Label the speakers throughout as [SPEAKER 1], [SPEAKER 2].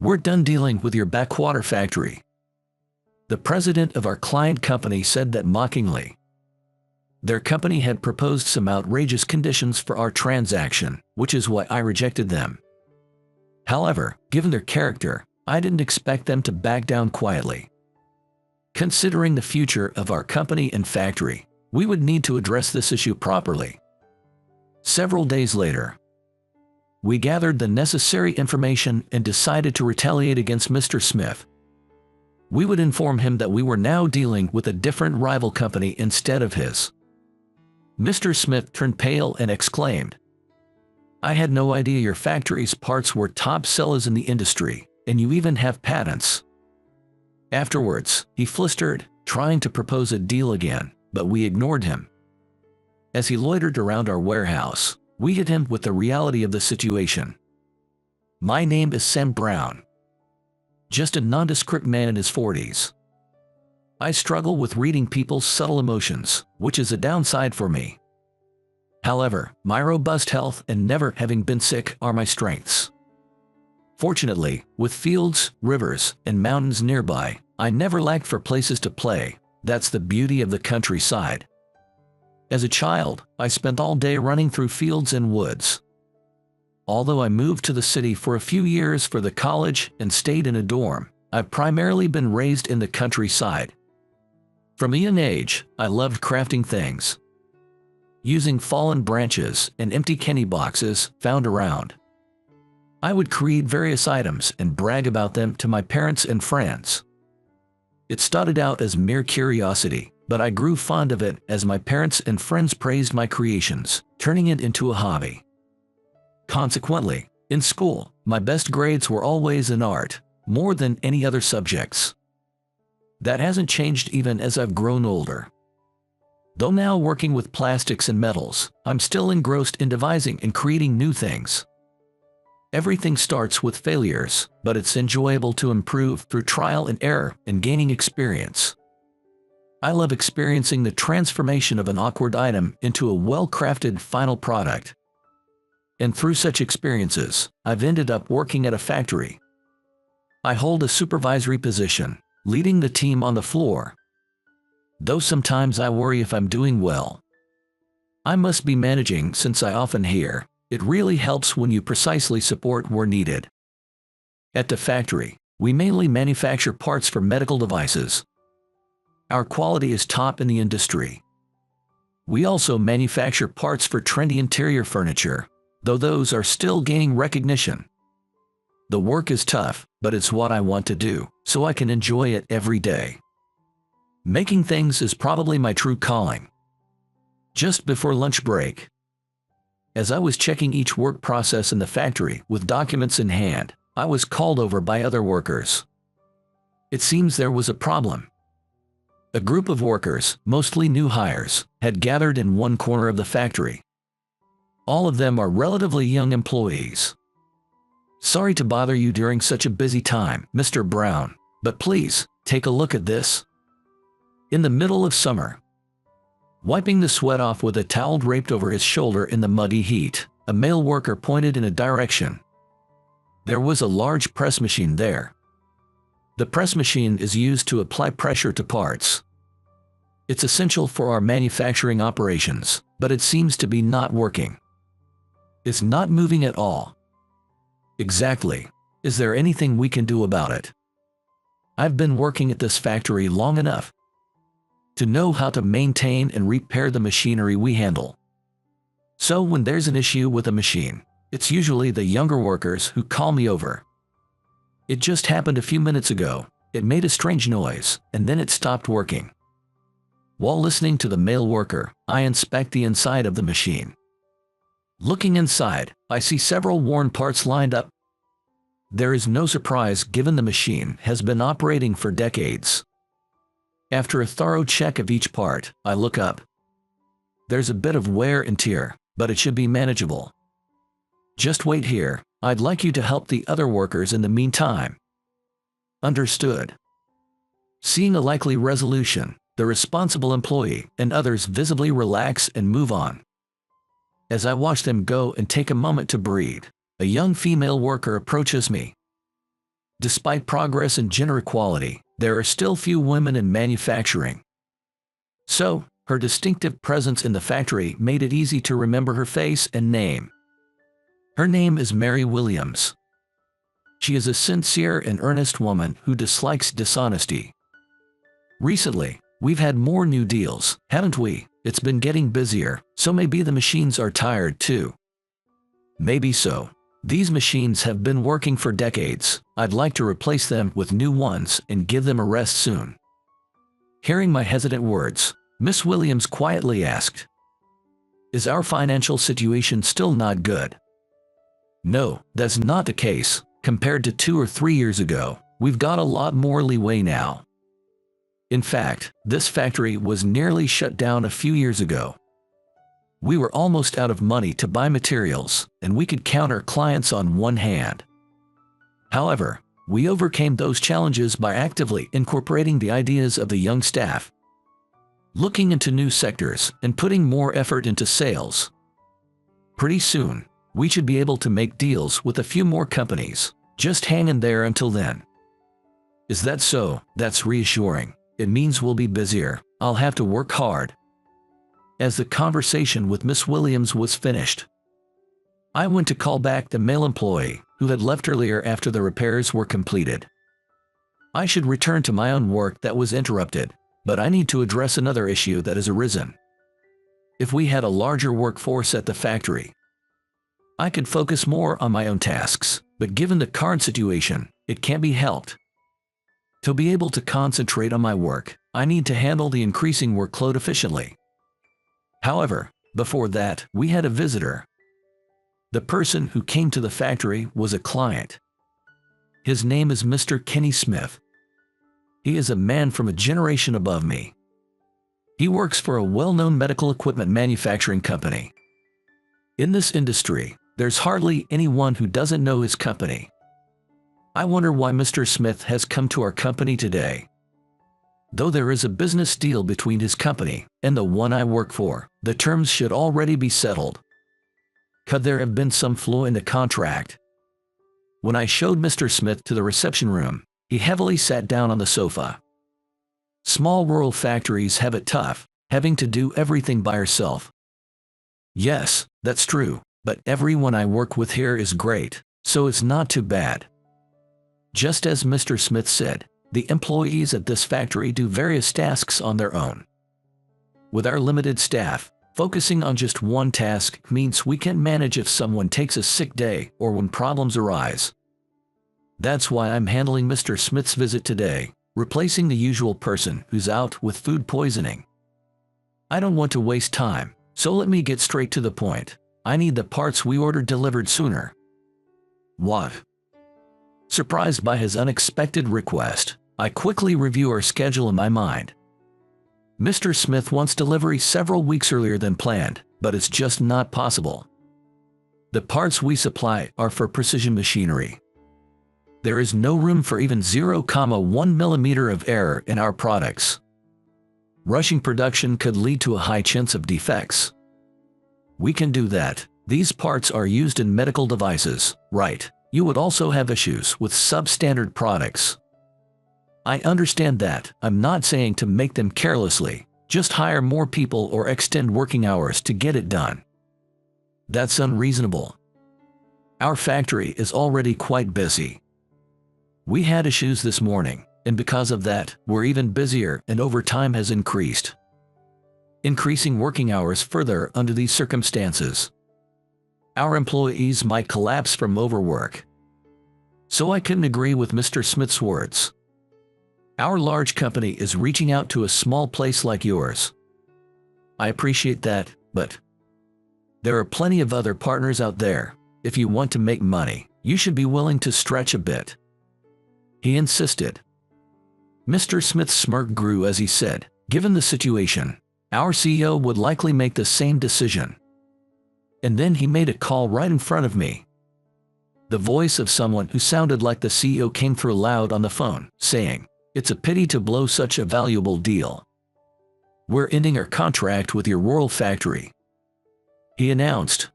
[SPEAKER 1] "We're done dealing with your backwater factory." The president of our client company said that mockingly. Their company had proposed some outrageous conditions for our transaction, which is why I rejected them. However, given their character, I didn't expect them to back down quietly. Considering the future of our company and factory, we would need to address this issue properly. Several days later, we gathered the necessary information and decided to retaliate against Mr. Smith. We would inform him that we were now dealing with a different rival company instead of his. Mr. Smith turned pale and exclaimed, "I had no idea your factory's parts were top sellers in the industry, and you even have patents." Afterwards, he flistered, trying to propose a deal again, but we ignored him. As he loitered around our warehouse, we hit him with the reality of the situation. "My name is Sam Brown. Just a nondescript man in his 40s. I struggle with reading people's subtle emotions, which is a downside for me. However, my robust health and never having been sick are my strengths. Fortunately, with fields, rivers, and mountains nearby, I never lacked for places to play. That's the beauty of the countryside. As a child, I spent all day running through fields and woods. Although I moved to the city for a few years for the college and stayed in a dorm, I've primarily been raised in the countryside. From a young age, I loved crafting things. Using fallen branches and empty candy boxes found around, I would create various items and brag about them to my parents and friends. It started out as mere curiosity, but I grew fond of it as my parents and friends praised my creations, turning it into a hobby. Consequently, in school, my best grades were always in art, more than any other subjects. That hasn't changed even as I've grown older. Though now working with plastics and metals, I'm still engrossed in devising and creating new things. Everything starts with failures, but it's enjoyable to improve through trial and error and gaining experience. I love experiencing the transformation of an awkward item into a well-crafted final product. And through such experiences, I've ended up working at a factory. I hold a supervisory position, leading the team on the floor. Though sometimes I worry if I'm doing well. I must be managing since I often hear, "It really helps when you precisely support where needed." At the factory, we mainly manufacture parts for medical devices. Our quality is top in the industry. We also manufacture parts for trendy interior furniture, though those are still gaining recognition. The work is tough, but it's what I want to do, so I can enjoy it every day. Making things is probably my true calling. Just before lunch break, as I was checking each work process in the factory with documents in hand, I was called over by other workers. It seems there was a problem. A group of workers, mostly new hires, had gathered in one corner of the factory. All of them are relatively young employees. "Sorry to bother you during such a busy time, Mr. Brown, but please, take a look at this." In the middle of summer, wiping the sweat off with a towel draped over his shoulder in the muggy heat, a male worker pointed in a direction. There was a large press machine there. The press machine is used to apply pressure to parts. It's essential for our manufacturing operations, but it seems to be not working. It's not moving at all. Exactly. Is there anything we can do about it? I've been working at this factory long enough to know how to maintain and repair the machinery we handle. So when there's an issue with a machine, it's usually the younger workers who call me over. It just happened a few minutes ago. It made a strange noise, and then it stopped working. While listening to the male worker, I inspect the inside of the machine. Looking inside, I see several worn parts lined up. There is no surprise given the machine has been operating for decades. After a thorough check of each part, I look up. There's a bit of wear and tear, but it should be manageable. Just wait here, I'd like you to help the other workers in the meantime. Understood. Seeing a likely resolution, the responsible employee and others visibly relax and move on. As I watch them go and take a moment to breathe, a young female worker approaches me. Despite progress in gender equality, there are still few women in manufacturing. So, her distinctive presence in the factory made it easy to remember her face and name. Her name is Mary Williams. She is a sincere and earnest woman who dislikes dishonesty. Recently, we've had more new deals, haven't we? It's been getting busier, so maybe the machines are tired too. Maybe so. These machines have been working for decades. I'd like to replace them with new ones and give them a rest soon. Hearing my hesitant words, Miss Williams quietly asked, "Is our financial situation still not good?" "No, that's not the case. Compared to 2 or 3 years ago, we've got a lot more leeway now. In fact, this factory was nearly shut down a few years ago. We were almost out of money to buy materials, and we could count our clients on one hand. However, we overcame those challenges by actively incorporating the ideas of the young staff, looking into new sectors, and putting more effort into sales. Pretty soon, we should be able to make deals with a few more companies. Just hang in there until then." "Is that so?" "That's reassuring. It means we'll be busier. I'll have to work hard." As the conversation with Miss Williams was finished, I went to call back the male employee who had left earlier after the repairs were completed. I should return to my own work that was interrupted, but I need to address another issue that has arisen. If we had a larger workforce at the factory, I could focus more on my own tasks, but given the current situation, it can't be helped. To be able to concentrate on my work, I need to handle the increasing workload efficiently. However, before that, we had a visitor. The person who came to the factory was a client. His name is Mr. Kenny Smith. He is a man from a generation above me. He works for a well-known medical equipment manufacturing company. In this industry, there's hardly anyone who doesn't know his company. I wonder why Mr. Smith has come to our company today. Though there is a business deal between his company and the one I work for, the terms should already be settled. Could there have been some flaw in the contract? When I showed Mr. Smith to the reception room, he heavily sat down on the sofa. Small rural factories have it tough, having to do everything by herself. Yes, that's true, but everyone I work with here is great, so it's not too bad. Just as Mr. Smith said, the employees at this factory do various tasks on their own. With our limited staff, focusing on just one task means we can manage if someone takes a sick day or when problems arise. That's why I'm handling Mr. Smith's visit today, replacing the usual person who's out with food poisoning. I don't want to waste time, so let me get straight to the point. I need the parts we ordered delivered sooner." "What?" Surprised by his unexpected request, I quickly review our schedule in my mind. Mr. Smith wants delivery several weeks earlier than planned, but it's just not possible. The parts we supply are for precision machinery. There is no room for even 0.1 millimeter of error in our products. Rushing production could lead to a high chance of defects. We can do that. These parts are used in medical devices, right? You would also have issues with substandard products. I understand that. I'm not saying to make them carelessly, just hire more people or extend working hours to get it done. That's unreasonable. Our factory is already quite busy. We had issues this morning, and because of that, we're even busier and overtime has increased. Increasing working hours further under these circumstances, our employees might collapse from overwork. So I couldn't agree with Mr. Smith's words. Our large company is reaching out to a small place like yours. I appreciate that, but there are plenty of other partners out there. If you want to make money, you should be willing to stretch a bit," he insisted. Mr. Smith's smirk grew as he said, "Given the situation, our CEO would likely make the same decision." And then he made a call right in front of me. The voice of someone who sounded like the CEO came through loud on the phone, saying, "It's a pity to blow such a valuable deal. We're ending our contract with your rural factory," he announced.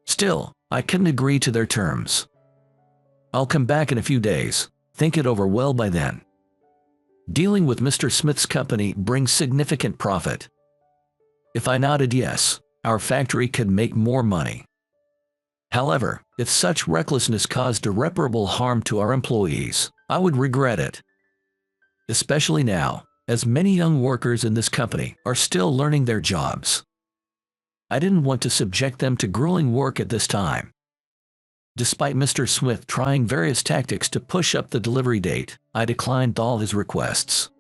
[SPEAKER 1] Still, I couldn't agree to their terms. "I'll come back in a few days," think it over well by then. Dealing with Mr. Smith's company brings significant profit. If I nodded yes, our factory could make more money. However, if such recklessness caused irreparable harm to our employees, I would regret it. Especially now, as many young workers in this company are still learning their jobs. I didn't want to subject them to grueling work at this time. Despite Mr. Smith trying various tactics to push up the delivery date, I declined all his requests.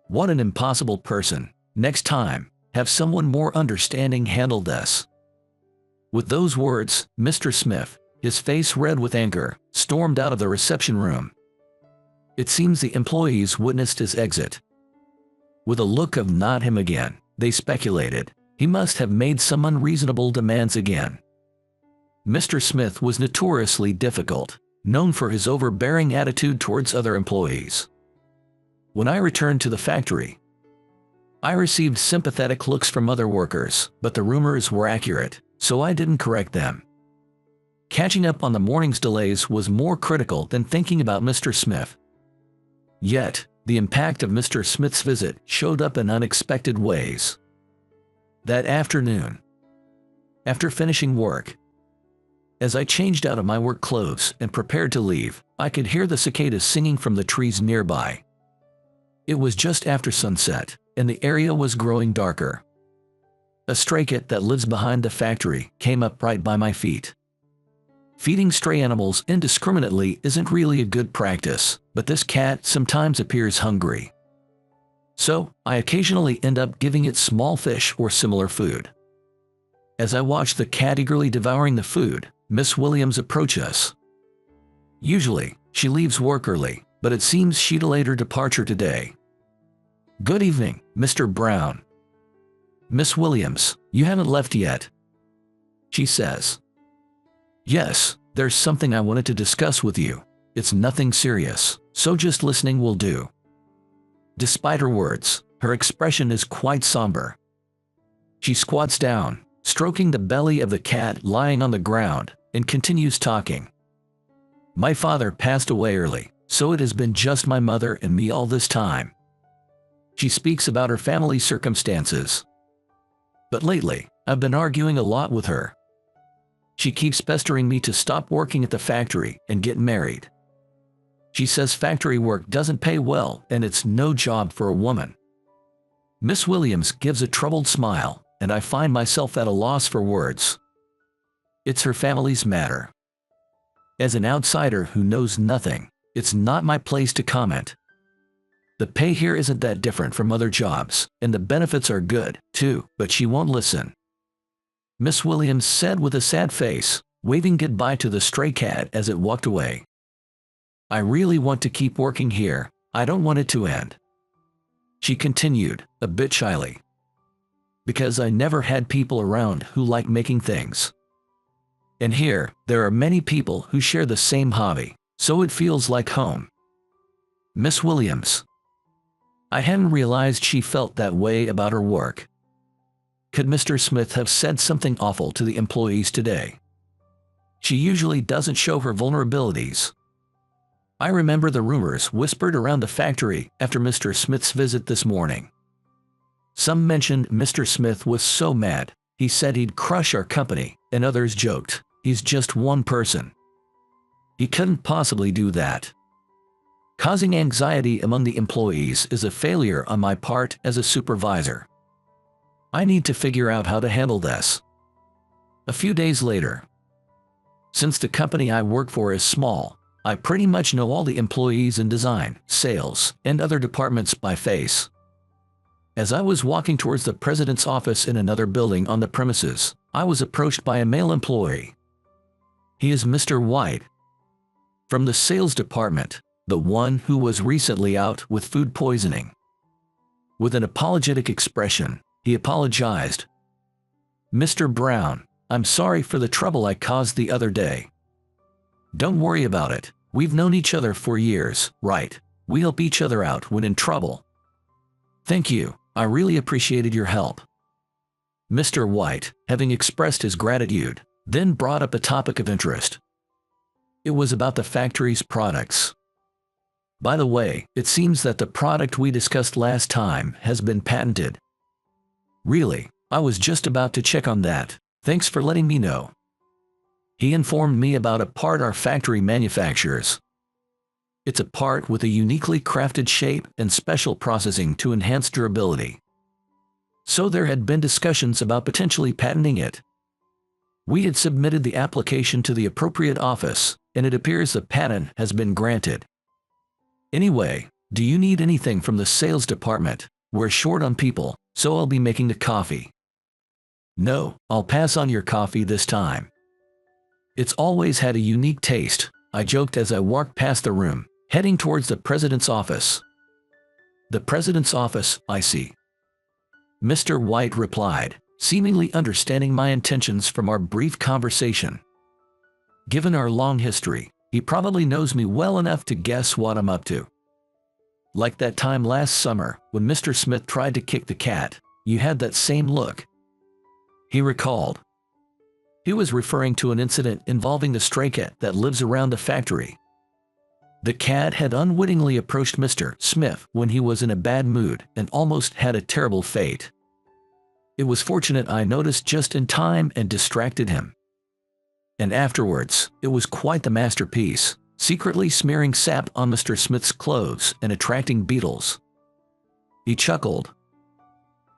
[SPEAKER 1] What an impossible person. Next time, have someone more understanding handle this. With those words, Mr. Smith, his face red with anger, stormed out of the reception room. It seems the employees witnessed his exit. With a look of "not him again," they speculated, he must have made some unreasonable demands again. Mr. Smith was notoriously difficult, known for his overbearing attitude towards other employees. When I returned to the factory, I received sympathetic looks from other workers, but the rumors were accurate, so I didn't correct them. Catching up on the morning's delays was more critical than thinking about Mr. Smith. Yet, the impact of Mr. Smith's visit showed up in unexpected ways. That afternoon, after finishing work, as I changed out of my work clothes and prepared to leave, I could hear the cicadas singing from the trees nearby. It was just after sunset, and the area was growing darker. A stray cat that lives behind the factory came up right by my feet. Feeding stray animals indiscriminately isn't really a good practice, but this cat sometimes appears hungry. So, I occasionally end up giving it small fish or similar food. As I watch the cat eagerly devouring the food, Miss Williams approaches us. Usually, she leaves work early, but it seems she delayed her departure today. "Good evening, Mr. Brown." "Miss Williams, you haven't left yet," she says. "Yes, there's something I wanted to discuss with you. It's nothing serious, so just listening will do." Despite her words, her expression is quite somber. She squats down, stroking the belly of the cat lying on the ground, and continues talking. "My father passed away early, so it has been just my mother and me all this time." She speaks about her family circumstances. "But lately, I've been arguing a lot with her. She keeps pestering me to stop working at the factory and get married. She says factory work doesn't pay well and it's no job for a woman." Miss Williams gives a troubled smile, and I find myself at a loss for words. It's her family's matter. As an outsider who knows nothing, it's not my place to comment. The pay here isn't that different from other jobs, and the benefits are good, too, but she won't listen. Miss Williams said with a sad face, waving goodbye to the stray cat as it walked away. "I really want to keep working here. I don't want it to end," she continued, a bit shyly. "Because I never had people around who like making things. And here, there are many people who share the same hobby, so it feels like home." Miss Williams. I hadn't realized she felt that way about her work. Could Mr. Smith have said something awful to the employees today? She usually doesn't show her vulnerabilities. I remember the rumors whispered around the factory after Mr. Smith's visit this morning. Some mentioned Mr. Smith was so mad, he said he'd crush our company, and others joked, "He's just one person. He couldn't possibly do that." Causing anxiety among the employees is a failure on my part as a supervisor. I need to figure out how to handle this. A few days later. Since the company I work for is small, I pretty much know all the employees in design, sales, and other departments by face. As I was walking towards the president's office in another building on the premises, I was approached by a male employee. He is Mr. White, from the sales department, the one who was recently out with food poisoning. With an apologetic expression, he apologized. "Mr. Brown, I'm sorry for the trouble I caused the other day. Don't worry about it. We've known each other for years, right? We help each other out when in trouble. Thank you. I really appreciated your help." Mr. White, having expressed his gratitude, then brought up a topic of interest. It was about the factory's products. By the way, it seems that the product we discussed last time has been patented. Really, I was just about to check on that. Thanks for letting me know. He informed me about a part our factory manufactures. It's a part with a uniquely crafted shape and special processing to enhance durability. So there had been discussions about potentially patenting it. We had submitted the application to the appropriate office, and it appears the patent has been granted. Anyway, do you need anything from the sales department? We're short on people, so I'll be making the coffee. No, I'll pass on your coffee this time. It's always had a unique taste, I joked as I walked past the room, heading towards the president's office. The president's office, I see. Mr. White replied, seemingly understanding my intentions from our brief conversation. Given our long history, he probably knows me well enough to guess what I'm up to. Like that time last summer, when Mr. Smith tried to kick the cat, you had that same look. He recalled. He was referring to an incident involving the stray cat that lives around the factory. The cat had unwittingly approached Mr. Smith when he was in a bad mood and almost had a terrible fate. It was fortunate I noticed just in time and distracted him. And afterwards, it was quite the masterpiece, secretly smearing sap on Mr. Smith's clothes and attracting beetles. He chuckled.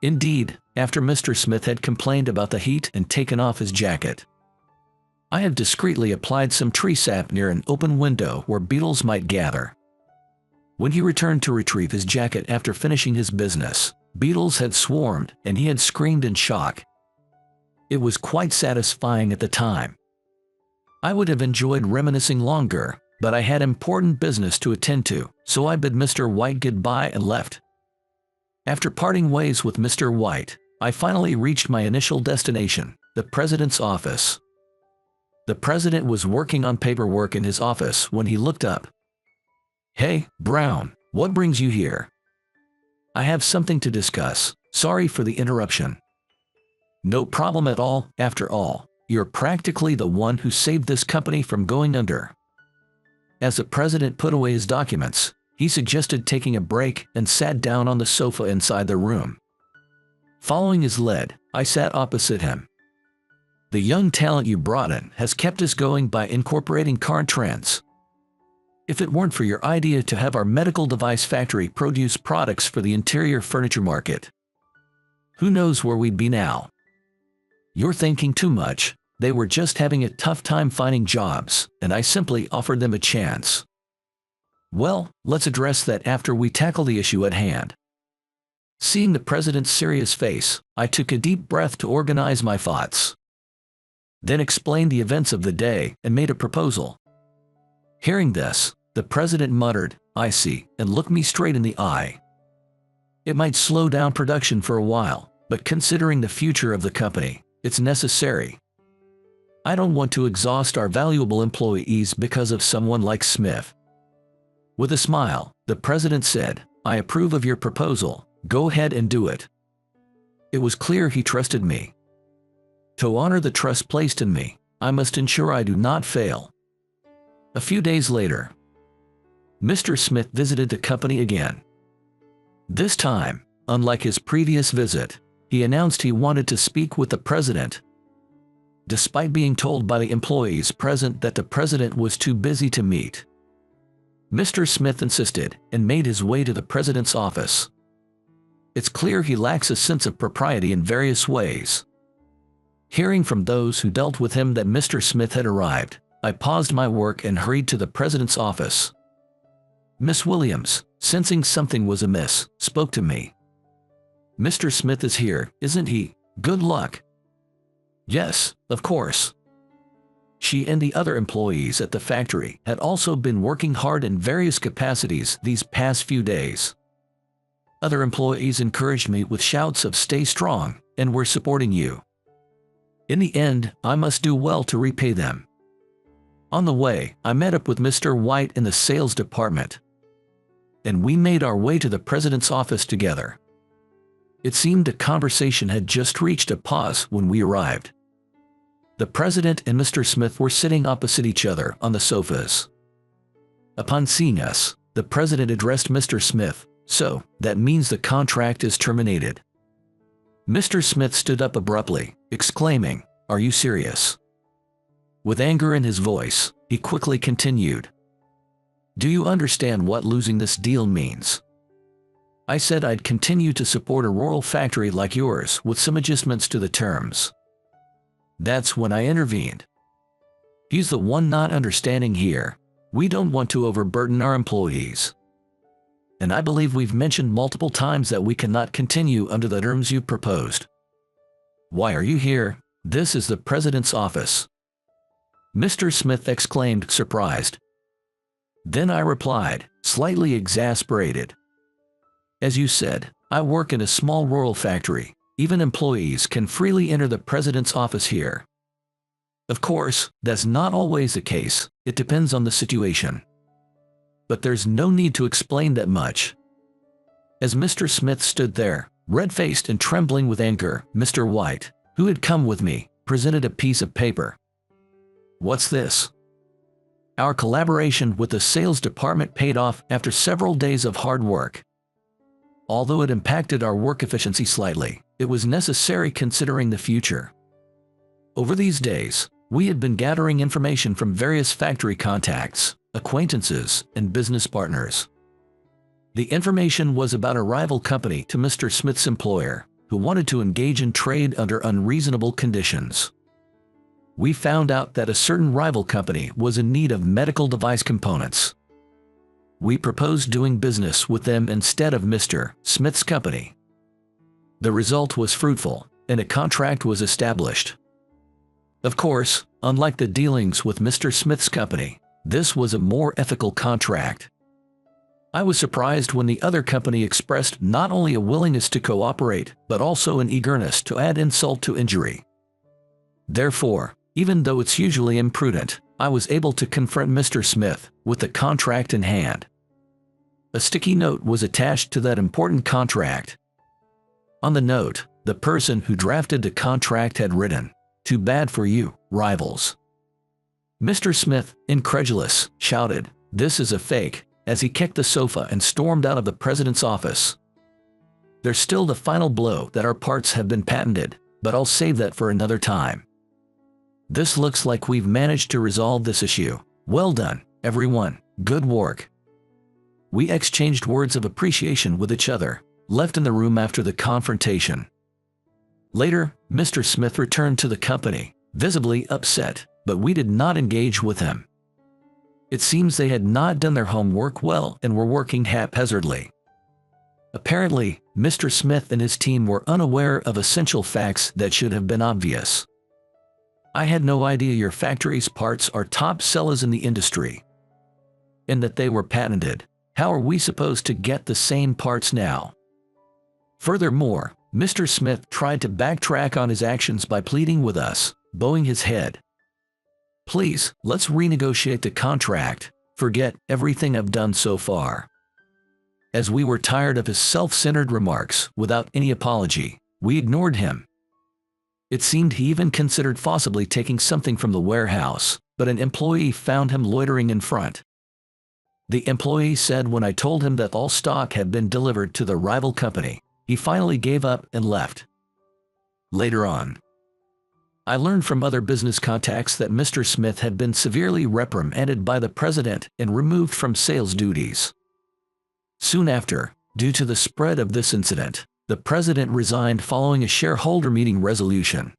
[SPEAKER 1] Indeed, after Mr. Smith had complained about the heat and taken off his jacket, I have discreetly applied some tree sap near an open window where beetles might gather. When he returned to retrieve his jacket after finishing his business, beetles had swarmed and he had screamed in shock. It was quite satisfying at the time. I would have enjoyed reminiscing longer, but I had important business to attend to, so I bid Mr. White goodbye and left. After parting ways with Mr. White, I finally reached my initial destination, the president's office. The president was working on paperwork in his office when he looked up. Hey, Brown, what brings you here? I have something to discuss. Sorry for the interruption. No problem at all, after all. You're practically the one who saved this company from going under. As the president put away his documents, he suggested taking a break and sat down on the sofa inside the room. Following his lead, I sat opposite him. The young talent you brought in has kept us going by incorporating current trends. If it weren't for your idea to have our medical device factory produce products for the interior furniture market, who knows where we'd be now? You're thinking too much. They were just having a tough time finding jobs, and I simply offered them a chance. Well, let's address that after we tackle the issue at hand. Seeing the president's serious face, I took a deep breath to organize my thoughts. Then explained the events of the day and made a proposal. Hearing this, the president muttered, I see, and looked me straight in the eye. It might slow down production for a while, but considering the future of the company, it's necessary. I don't want to exhaust our valuable employees because of someone like Smith. With a smile, the president said, I approve of your proposal. Go ahead and do it. It was clear he trusted me. To honor the trust placed in me, I must ensure I do not fail. A few days later, Mr. Smith visited the company again. This time, unlike his previous visit, he announced he wanted to speak with the president. Despite being told by the employees present that the president was too busy to meet, Mr. Smith insisted and made his way to the president's office. It's clear he lacks a sense of propriety in various ways. Hearing from those who dealt with him that Mr. Smith had arrived, I paused my work and hurried to the president's office. Miss Williams, sensing something was amiss, spoke to me. Mr. Smith is here, isn't he? Good luck. Yes, of course. She and the other employees at the factory had also been working hard in various capacities these past few days. Other employees encouraged me with shouts of "Stay strong," and "We're supporting you." In the end, I must do well to repay them. On the way, I met up with Mr. White in the sales department, and we made our way to the president's office together. It seemed the conversation had just reached a pause when we arrived. The president and Mr. Smith were sitting opposite each other on the sofas. Upon seeing us, the president addressed Mr. Smith. "So, that means the contract is terminated." Mr. Smith stood up abruptly, exclaiming, "Are you serious?" With anger in his voice, he quickly continued, "Do you understand what losing this deal means? I said I'd continue to support a rural factory like yours with some adjustments to the terms." That's when I intervened. "He's the one not understanding here. We don't want to overburden our employees. And I believe we've mentioned multiple times that we cannot continue under the terms you proposed. Why are you here? This is the president's office." Mr. Smith exclaimed, surprised. Then I replied, slightly exasperated, "As you said, I work in a small rural factory. Even employees can freely enter the president's office here. Of course, that's not always the case. It depends on the situation. But there's no need to explain that much." As Mr. Smith stood there, red-faced and trembling with anger, Mr. White, who had come with me, presented a piece of paper. "What's this?" "Our collaboration with the sales department paid off after several days of hard work. Although it impacted our work efficiency slightly, it was necessary considering the future. Over these days, we had been gathering information from various factory contacts, acquaintances, and business partners. The information was about a rival company to Mr. Smith's employer, who wanted to engage in trade under unreasonable conditions. We found out that a certain rival company was in need of medical device components. We proposed doing business with them instead of Mr. Smith's company. The result was fruitful, and a contract was established. Of course, unlike the dealings with Mr. Smith's company, this was a more ethical contract. I was surprised when the other company expressed not only a willingness to cooperate, but also an eagerness to add insult to injury. Therefore, even though it's usually imprudent, I was able to confront Mr. Smith with the contract in hand. A sticky note was attached to that important contract. On the note, the person who drafted the contract had written, "Too bad for you, rivals." Mr. Smith, incredulous, shouted, "This is a fake," as he kicked the sofa and stormed out of the president's office. There's still the final blow that our parts have been patented, but I'll save that for another time. This looks like we've managed to resolve this issue. Well done, everyone. Good work. We exchanged words of appreciation with each other, left in the room after the confrontation. Later, Mr. Smith returned to the company, visibly upset, but we did not engage with him. It seems they had not done their homework well and were working haphazardly. Apparently, Mr. Smith and his team were unaware of essential facts that should have been obvious. "I had no idea your factory's parts are top sellers in the industry, and that they were patented. How are we supposed to get the same parts now?" Furthermore, Mr. Smith tried to backtrack on his actions by pleading with us, bowing his head. "Please, let's renegotiate the contract. Forget everything I've done so far." As we were tired of his self-centered remarks without any apology, we ignored him. It seemed he even considered possibly taking something from the warehouse, but an employee found him loitering in front. The employee said when I told him that all stock had been delivered to the rival company, he finally gave up and left. Later on, I learned from other business contacts that Mr. Smith had been severely reprimanded by the president and removed from sales duties. Soon after, due to the spread of this incident, the president resigned following a shareholder meeting resolution,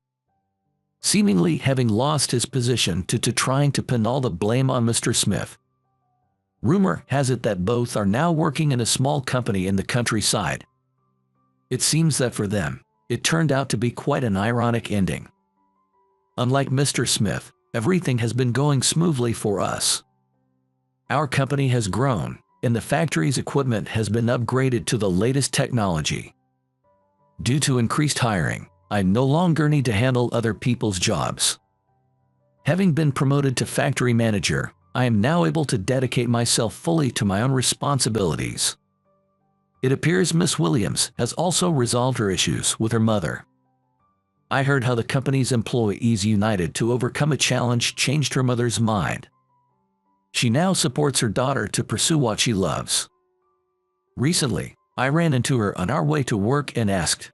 [SPEAKER 1] seemingly having lost his position to trying to pin all the blame on Mr. Smith. Rumor has it that both are now working in a small company in the countryside. It seems that for them, it turned out to be quite an ironic ending. Unlike Mr. Smith, everything has been going smoothly for us. Our company has grown, and the factory's equipment has been upgraded to the latest technology. Due to increased hiring, I no longer need to handle other people's jobs. Having been promoted to factory manager, I am now able to dedicate myself fully to my own responsibilities. It appears Miss Williams has also resolved her issues with her mother. I heard how the company's employees united to overcome a challenge changed her mother's mind. She now supports her daughter to pursue what she loves. Recently, I ran into her on our way to work and asked,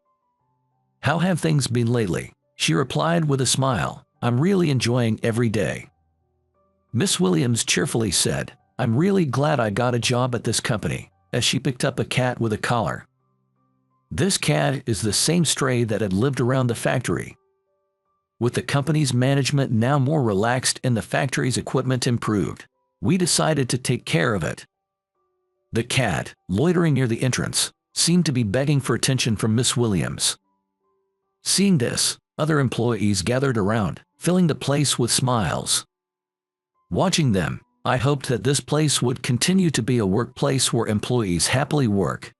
[SPEAKER 1] "How have things been lately?" She replied with a smile, "I'm really enjoying every day." Miss Williams cheerfully said, "I'm really glad I got a job at this company," as she picked up a cat with a collar. This cat is the same stray that had lived around the factory. With the company's management now more relaxed and the factory's equipment improved, we decided to take care of it. The cat, loitering near the entrance, seemed to be begging for attention from Miss Williams. Seeing this, other employees gathered around, filling the place with smiles. Watching them, I hoped that this place would continue to be a workplace where employees happily work,